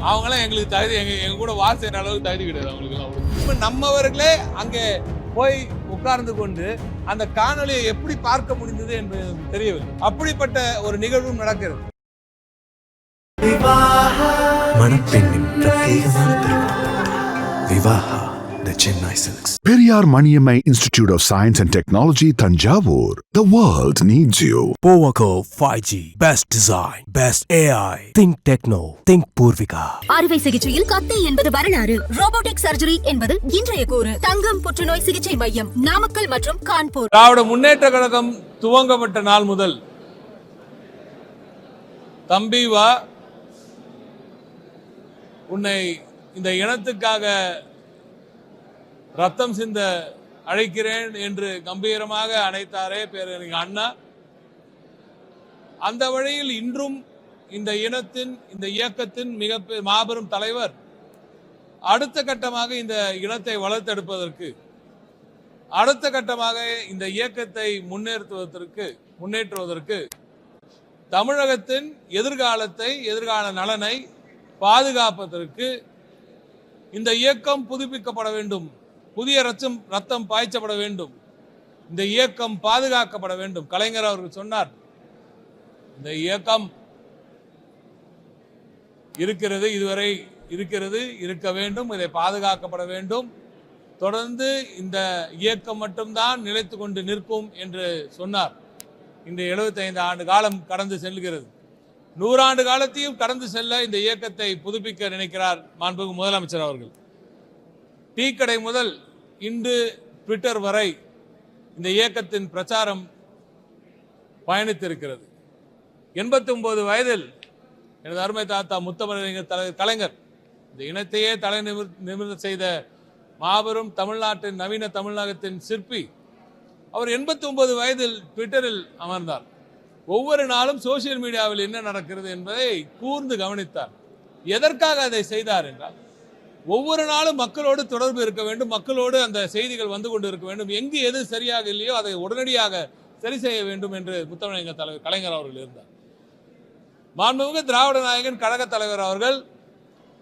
அவங்களாம் எங்களுக்கு தகுதி எங்க கூட வார் செய்யற அளவுக்கு தகுதி கிடையாது அவங்களுக்கு. இப்ப நம்மவர்களே அங்கே போய் உட்கார்ந்து கொண்டு அந்த காணொலியை எப்படி பார்க்க முடிந்தது என்பது தெரியவில்லை. அப்படிப்பட்ட ஒரு நிகழ்வும் நடக்கிறது. மணப்பெண்ணின் பிரத்யேகமான திருமணம் Vivaha the Chennai Silks. Periyar Maniammai Institute of Science and Technology, Thanjavur. The world needs you. Powaco 5G. Best design. Best AI. Think Techno. Think Purvika. அறுவை சிகிச்சையில் கத்தை என்பது வரலாறு, ரோபோட்டிக் சர்ஜரி என்பது இன்றைய கூறு. தங்கம் புற்றுநோய் சிகிச்சை மையம் நாமக்கல் மற்றும் கான்பூர். திராவிட முன்னேற்ற கழகம் துவங்கப்பட்ட நாள் முதல் தம்பி வா, உன்னை இந்த இனத்துக்காக ரத்தம் சிந்த அழைக்கிறேன் என்று கம்பீரமாக அழைத்தாரே பேரறிஞர் அண்ணா. அந்த வழியில் இன்றும் இந்த இனத்தின், இந்த இயக்கத்தின் மிக மாபெரும் தலைவர் அடுத்த கட்டமாக இந்த இனத்தை வளர்த்தெடுப்பதற்கு, அடுத்த கட்டமாக இந்த இயக்கத்தை முன்னேற்றுவதற்கு தமிழகத்தின் எதிர்காலத்தை, எதிர்கால நலனை பாதுகாப்பதற்கு இந்த இயக்கம் புதுப்பிக்கப்பட வேண்டும், புதிய ரத்தம் பாய்ச்சப்பட வேண்டும், இந்த இயக்கம் பாதுகாக்கப்பட வேண்டும். கலைஞர் அவர்கள் சொன்னார், இந்த இயக்கம் இருக்கிறது, இதுவரை இருக்கிறது, இருக்க வேண்டும், இதை பாதுகாக்கப்பட வேண்டும், தொடர்ந்து இந்த இயக்கம் மட்டும்தான் நிலைத்து கொண்டு நிற்கும் என்று சொன்னார். இந்த 75 ஆண்டு காலம் கடந்து செல்கிறது. 100 ஆண்டு காலத்தையும் கடந்து செல்ல இந்த இயக்கத்தை புதுப்பிக்க நினைக்கிறார் மாண்புமிகு முதலமைச்சர் அவர்கள். டீ கடை முதல் இன்று ட்விட்டர் வரை இந்த இயக்கத்தின் பிரச்சாரம் பயணித்திருக்கிறது. 89 வயதில் எனது அருமை தாத்தா முத்தமிழறிஞர் கலைஞர் இந்த இனத்தையே தலை நிமிர்ந்த செய்த மாபெரும் தமிழ்நாட்டின், நவீன தமிழகத்தின் சிற்பி அவர் 89 வயதில் ட்விட்டரில் அமர்ந்தார். ஒவ்வொரு நாளும் சோசியல் மீடியாவில் என்ன நடக்கிறது என்பதை கூர்ந்து கவனித்தார். எதற்காக அதை செய்தார் என்றால், ஒவ்வொரு நாளும் மக்களோடு தொடர்பு இருக்க வேண்டும், மக்களோடு அந்த செய்திகள் வந்து கொண்டு இருக்க வேண்டும், எங்கு எது சரியாக இல்லையோ அதை உடனடியாக சரி செய்ய வேண்டும் என்று முத்தமிழறிஞர் தலைவர் கலைஞர் அவர்கள் இருந்தார். மாண்புமிகு திராவிட நாயகன் கழக தலைவர் அவர்கள்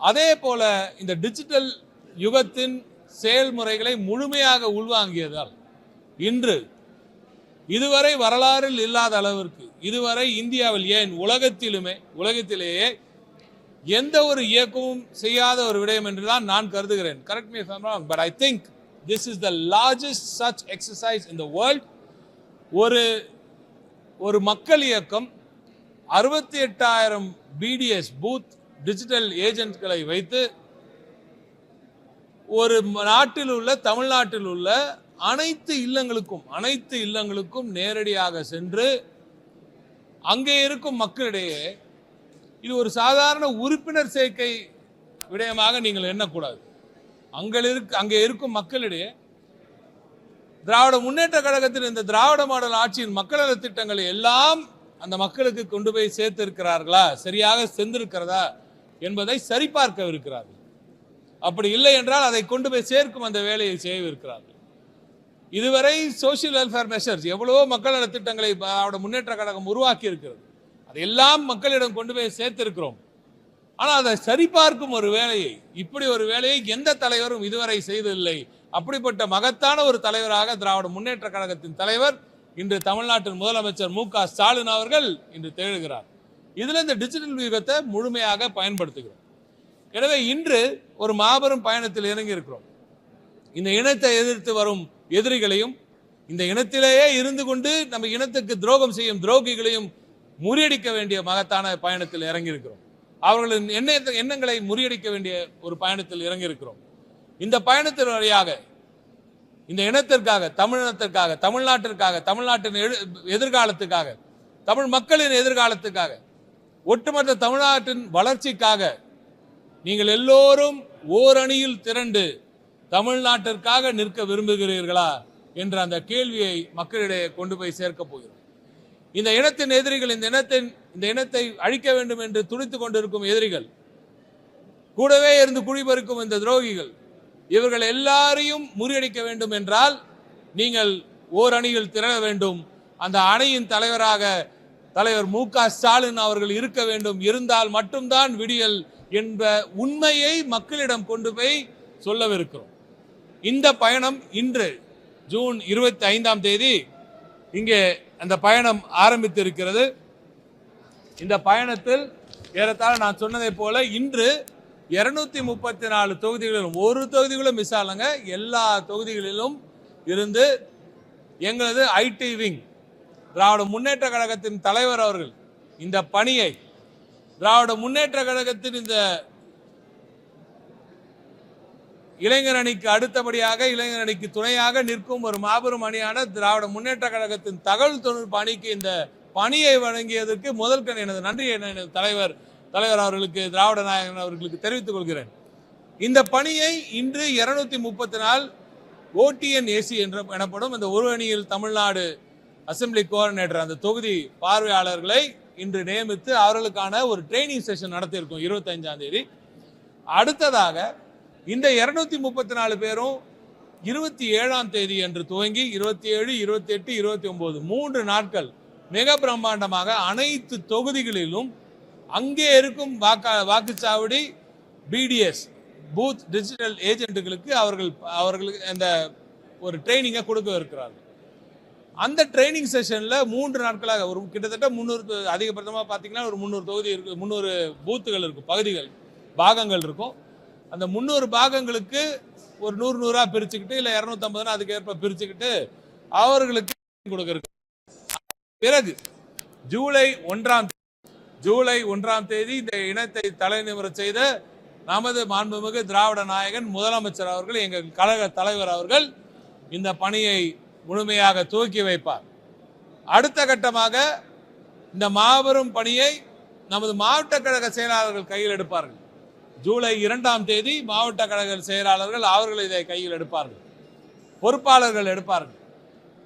அதே போல இந்த டிஜிட்டல் யுகத்தின் செயல்முறைகளை முழுமையாக உள்வாங்கியதால் இன்று இதுவரை வரலாறில் இல்லாத அளவிற்கு, இதுவரை இந்தியாவில் ஏன் உலகத்திலேயே எந்த ஒரு இயக்கமும் செய்யாத ஒரு விடயம் என்றுதான் நான் கருதுகிறேன். Correct me if I am wrong, but I think this is the largest such exercise in the world. ஒரு மக்கள் இயக்கம் 68,000 பிடிஎஸ் பூத் டிஜிட்டல் ஏஜென்ட்களை வைத்து ஒரு நாட்டில் உள்ள, தமிழ்நாட்டில் உள்ள அனைத்து இல்லங்களுக்கும் நேரடியாக சென்று அங்கே இருக்கும் மக்களிடையே, இது ஒரு சாதாரண உறுப்பினர் சேர்க்கை விடயமாக நீங்கள் எண்ணக்கூடாது. அங்கே இருக்கும் மக்களிடையே திராவிட முன்னேற்ற கழகத்தில் இந்த திராவிட மாடல் ஆட்சியின் மக்கள் நல திட்டங்களை எல்லாம் அந்த மக்களுக்கு கொண்டு போய் சேர்த்திருக்கிறார்களா, சரியாக சென்றிருக்கிறதா என்பதை சரிபார்க்கவிருக்கிறார்கள். அப்படி இல்லை என்றால் அதை கொண்டு போய் சேர்க்கும் அந்த வேலையை செய்யவிருக்கிறார்கள். இதுவரை சோசியல் வெல்ஃபேர் மெஷர்ஸ் எவ்வளவோ மக்கள் நல திட்டங்களை திராவிட முன்னேற்ற கழகம் உருவாக்கி இருக்கிறது. அதையெல்லாம் மக்களிடம் கொண்டு போய் சேர்த்திருக்கிறோம். ஆனால் அதை சரிபார்க்கும் ஒரு வேலையை, இப்படி ஒரு வேலையை எந்த தலைவரும் இதுவரை செய்ததில்லை. அப்படிப்பட்ட மகத்தான ஒரு தலைவராக திராவிட முன்னேற்ற கழகத்தின் தலைவர், இன்று தமிழ்நாட்டின் முதலமைச்சர் மு.க. ஸ்டாலின் அவர்கள் இன்று திகழ்கிறார். இதில் இந்த டிஜிட்டல் யுகத்தை முழுமையாக பயன்படுத்துகிறோம். எனவே இன்று ஒரு மாபெரும் பயணத்தில் இறங்கி இருக்கிறோம். இந்த இனத்தை எதிர்த்து வரும் எதிரிகளையும், இந்த இனத்திலேயே இருந்து கொண்டு நம்ம இனத்துக்கு துரோகம் செய்யும் துரோகிகளையும் முறியடிக்க வேண்டிய மகத்தான பயணத்தில் இறங்கியிருக்கிறோம். அவர்களின் எண்ணங்களை முறியடிக்க வேண்டிய ஒரு பயணத்தில் இறங்கியிருக்கிறோம். இந்த பயணத்தின் வழியாக இந்த இனத்திற்காக, தமிழினத்திற்காக, தமிழ்நாட்டிற்காக, தமிழ்நாட்டின் எதிர்காலத்துக்காக, தமிழ் மக்களின் எதிர்காலத்துக்காக, ஒட்டுமொத்த தமிழ்நாட்டின் வளர்ச்சிக்காக நீங்கள் எல்லோரும் ஓரணியில் திரண்டு தமிழ்நாட்டிற்காக நிற்க விரும்புகிறீர்களா என்ற அந்த கேள்வியை மக்களிடையே கொண்டு போய் சேர்க்க போகிறோம். இந்த இனத்தின் எதிரிகள், இந்த இனத்தை அழிக்க வேண்டும் என்று துடித்துக் கொண்டிருக்கும் எதிரிகள், கூடவே இருந்து குடிபெருக்கும் இந்த துரோகிகள், இவர்கள் எல்லாரையும் முறியடிக்க வேண்டும் என்றால் நீங்கள் ஓரணியில் திரள வேண்டும். அந்த அணியின் தலைவராக தலைவர் மு.க. ஸ்டாலின் அவர்கள் இருக்க வேண்டும். இருந்தால் மட்டும்தான் விடியல் என்ற உண்மையை மக்களிடம் கொண்டு போய் சொல்லவிருக்கிறோம். இந்த பயணம் இன்று ஜூன் 25ஆம் தேதி இங்கே அந்த பயணம் ஆரம்பித்திருக்கிறது. இந்த பயணத்தில் ஏறத்தாழ நான் சொன்னதை போல இன்று 234 தொகுதிகளிலும் ஒரு தொகுதிகளும் மிஸ் ஆகலைங்க. எல்லா தொகுதிகளிலும் இருந்து எங்களது ஐடி விங் திராவிட முன்னேற்ற கழகத்தின் தலைவர் அவர்கள் இந்த பணியை திராவிட முன்னேற்ற கழகத்தின் இந்த இளைஞர் அணிக்கு அடுத்தபடியாக இளைஞர் அணிக்கு துணையாக நிற்கும் ஒரு மாபெரும் அணியான திராவிட முன்னேற்ற கழகத்தின் தகவல் தொழில்நுட்ப அணிக்கு இந்த பணியை வழங்கியதற்கு முதல்கண் எனது நன்றி எனது தலைவர் அவர்களுக்கு திராவிட நாயகன் அவர்களுக்கு தெரிவித்துக் கொள்கிறேன். இந்த பணியை இன்று 234 OTNAC எனப்படும் இந்த ஒரு அணியில் தமிழ்நாடு அசெம்பிளி கோஆர்டினேட்டர் அந்த தொகுதி பார்வையாளர்களை இன்று நியமித்து அவர்களுக்கான ஒரு ட்ரைனிங் செஷன் நடத்தியிருக்கோம் 25ஆம் தேதி. அடுத்ததாக இந்த 234 பேரும் 27ஆம் தேதி என்று துவங்கி 27, 28, 29 3 நாட்கள் மிக பிரம்மாண்டமாக அனைத்து தொகுதிகளிலும் அங்கே இருக்கும் வாக்குச்சாவடி BDS பூத் டிஜிட்டல் ஏஜென்ட்டுகளுக்கு அவர்களுக்கு அந்த ஒரு ட்ரைனிங்கை கொடுக்க இருக்கிறார்கள். அந்த ட்ரைனிங் செஷனில் 3 நாட்களாக ஒரு கிட்டத்தட்ட 300 அதிகபட்சமாக பார்த்தீங்கன்னா ஒரு 300 தொகுதி இருக்கு, 300 பூத்துகள் இருக்கும், பகுதிகள் பாகங்கள் இருக்கும். அந்த 300 பாகங்களுக்கு ஒரு 100 பிரிச்சுக்கிட்டு இல்லை 250 அதுக்கேற்ப பிரிச்சுக்கிட்டு அவர்களுக்கு கொடுக்க. பிறகு ஜூலை 1ஆம் தேதி இந்த இனத்தை தலைநிமிர செய்த நமது மாண்புமிகு திராவிட நாயகன் முதலமைச்சர் அவர்கள் எங்கள் கழக தலைவர் அவர்கள் இந்த பணியை முழுமையாக துவக்கி வைப்பார். அடுத்த கட்டமாக இந்த மாபெரும் பணியை நமது மாவட்ட கழக செயலாளர்கள் கையில் எடுப்பார்கள். ஜூலை 2ஆம் தேதி மாவட்ட கழக செயலாளர்கள் அவர்கள் இதை கையில் எடுப்பார்கள், பொறுப்பாளர்கள் எடுப்பார்கள்.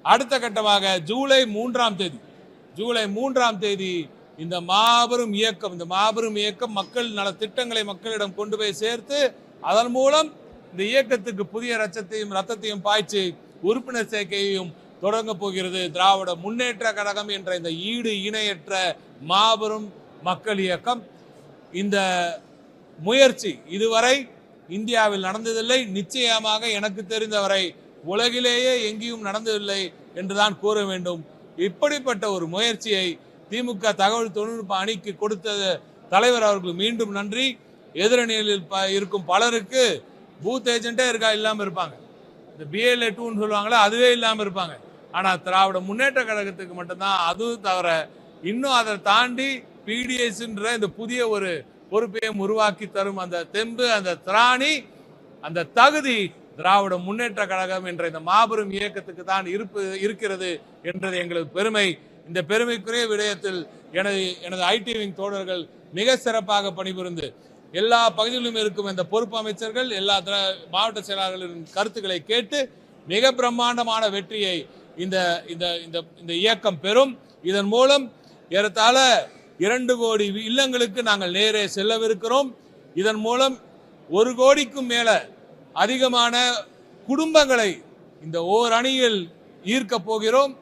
அடுத்த கட்டமாக ஜூலை 3ஆம் தேதி இந்த மாபெரும் இயக்கம் மக்கள் நல திட்டங்களை மக்களிடம் கொண்டு போய் சேர்த்து அதன் மூலம் இந்த இயக்கத்துக்கு புதிய ரத்தத்தையும் பாய்ச்சி உறுப்பினர் சேர்க்கையையும் தொடங்க போகிறது. திராவிட முன்னேற்ற கழகம் என்ற இந்த ஈடு இணையற்ற மாபெரும் மக்கள் இயக்கம். இந்த முயற்சி இதுவரை இந்தியாவில் நடந்ததில்லை, நிச்சயமாக எனக்கு தெரிந்தவரை உலகிலேயே எங்கேயும் நடந்ததில்லை என்றுதான் கூற வேண்டும். இப்படிப்பட்ட ஒரு முயற்சியை திமுக தகவல் தொழில்நுட்ப அணிக்கு கொடுத்த தலைவர் அவர்களுக்கு மீண்டும் நன்றி. எதிரணியில் இருக்கும் பலருக்கு பூத் ஏஜென்ட்டே இல்லாமல் இருப்பாங்க, இந்த BLA 2ன்னு சொல்லுவாங்களே அதுவே இல்லாமல் இருப்பாங்க. ஆனால் திராவிட முன்னேற்ற கழகத்துக்கு மட்டும்தான் அதுவும் தவிர இன்னும் அதை தாண்டி PDSன்ற இந்த புதிய ஒரு பொறுப்பையும் உருவாக்கி தரும் அந்த தெம்பு, அந்த திராணி, அந்த தகுதி திராவிட முன்னேற்ற கழகம் என்ற இந்த மாபெரும் இயக்கத்துக்கு தான் இருக்கிறது என்றது எங்களுக்கு பெருமை. இந்த பெருமைக்குரிய விடயத்தில் எனது ஐடி விங் தோழர்கள் மிக சிறப்பாக பணிபுரிந்து எல்லா பகுதிகளிலும் இருக்கும் இந்த பொறுப்பு அமைச்சர்கள் எல்லா மாவட்ட செயலாளர்களின் கருத்துக்களை கேட்டு மிக பிரம்மாண்டமான வெற்றியை இந்த இயக்கம் பெறும். இதன் மூலம் ஏறத்தாழ 2 கோடி இல்லங்களுக்கு நாங்கள் நேரே செல்லவிருக்கிறோம். இதன் மூலம் 1 கோடிக்கும் மேல அதிகமான குடும்பங்களை இந்த ஓர் அணியில் ஈர்க்க போகிறோம்.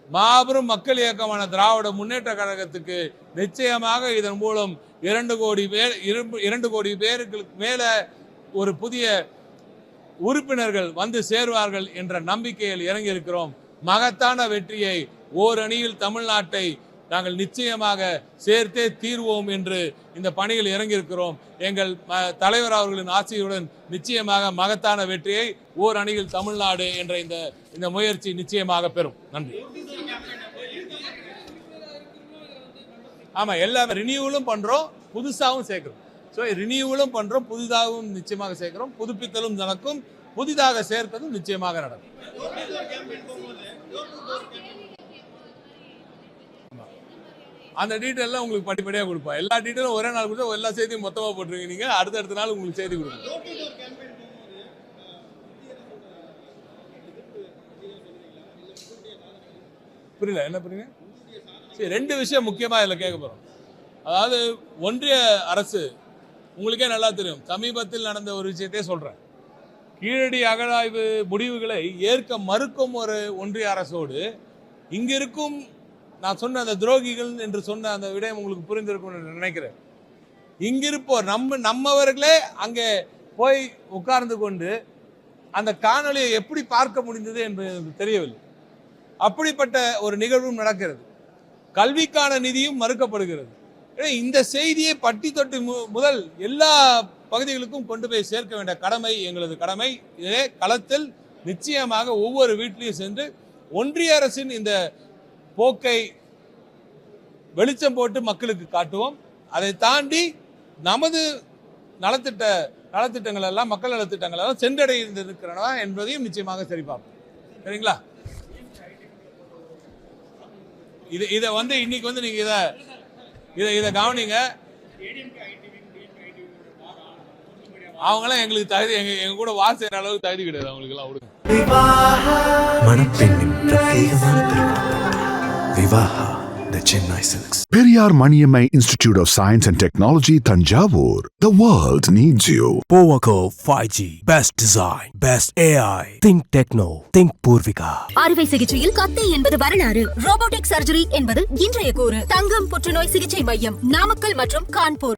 மாபெரும் மக்கள் இயக்கமான திராவிட முன்னேற்ற கழகத்துக்கு நிச்சயமாக இதன் மூலம் 2 கோடி பேருக்கு மேல ஒரு புதிய உறுப்பினர்கள் வந்து சேர்வார்கள் என்ற நம்பிக்கையில் இறங்கி இருக்கிறோம். மகத்தான வெற்றியை ஓர் அணியில் தமிழ்நாட்டை நாங்கள் நிச்சயமாக சேர்த்தே தீர்வோம் என்று இந்த பணியில் இறங்கியிருக்கிறோம். எங்கள் தலைவர் அவர்களின் ஆசையுடன் நிச்சயமாக மகத்தான வெற்றியை ஓர் அணியில் தமிழ்நாடு என்ற இந்த முயற்சி நிச்சயமாக பெறும். நன்றி. ஆமா, எல்லாமே ரினியூவலும் பண்றோம், புதுசாகவும் சேர்க்கிறோம். ஸோ ரினியூவலும் பண்றோம், புதிதாகவும் நிச்சயமாக சேர்க்கிறோம். புதுப்பித்தலும் நடக்கும், புதிதாக சேர்ப்பதும் நிச்சயமாக நடக்கும். அந்த டீட்டெயிலாம் உங்களுக்கு படிப்படியாக கொடுப்போம். எல்லா டீட்டெயிலும் ஒரே நாள் கொடுத்தா எல்லா செய்தியும் மொத்தமாக போட்டுருவீங்க. நீங்கள் அடுத்தடுத்த நாள் உங்களுக்கு செய்தி கொடுப்போம். புரியல, என்ன புரியுங்க? சரி, 2 விஷயம் முக்கியமாக இதில் கேட்க போகிறோம். அதாவது ஒன்றிய அரசு உங்களுக்கே நல்லா தெரியும், சமீபத்தில் நடந்த ஒரு விஷயத்தையே சொல்கிறேன். கீழடி அகழாய்வு முடிவுகளை ஏற்க மறுக்கும் ஒரு ஒன்றிய அரசோடு இங்கிருக்கும் நான் சொன்ன அந்த துரோகிகள் என்று சொன்ன அந்த விடயம் உங்களுக்கு புரிந்திருக்கும் என்று நினைக்கிறேன். இங்கிருப்போர் நம்மவர்களே அங்கே போய் உட்கார்ந்து கொண்டு அந்த காணொலியை எப்படி பார்க்க முடிந்தது என்பது எனக்கு தெரியவில்லை. அப்படிப்பட்ட ஒரு நிகழ்வும் நடக்கிறது. கல்விக்கான நிதியும் மறுக்கப்படுகிறது. இந்த செய்தியை பட்டி தொட்டி முதல் எல்லா பகுதிகளுக்கும் கொண்டு போய் சேர்க்க வேண்டிய கடமை எங்களது கடமை. இதே களத்தில் நிச்சயமாக ஒவ்வொரு வீட்டிலையும் சென்று ஒன்றிய அரசின் இந்த போக்கை வெளிச்சம் போட்டு மக்களுக்கு காட்டுவோம். அதை தாண்டி நமது நலத்திட்டங்கள் எல்லாம், மக்கள் நலத்திட்டங்கள் எல்லாம் சென்றடைந்திருக்கிறனவா என்பதையும் நிச்சயமாக சரி பார்ப்போம். சரிங்களா? இதை இன்னைக்கு நீங்க இதை கவனிங்க. அவங்களாம் எங்களுக்கு தகுதி, எங்க கூட வார் செய்யற அளவுக்கு தகுதி கிடையாது அவங்களுக்கு எல்லாம். விடுங்க. மணப்பெண்ணின் பிரத்யேகமான திருமணம் Vivaha, the Chennai Silks. Periyar Maniammai Institute of Science and Technology, Thanjavur. The world needs you. Powaco 5G, best design, best AI. Think Techno, think Purvika. அறுவை சிகிச்சையில் கத்தை என்பது வரலாறு, ரோபோட்டிக் சர்ஜரி என்பது இன்றைய கூறு. தங்கம் புற்றுநோய் சிகிச்சை மையம், நாமக்கல் மற்றும் கான்பூர்.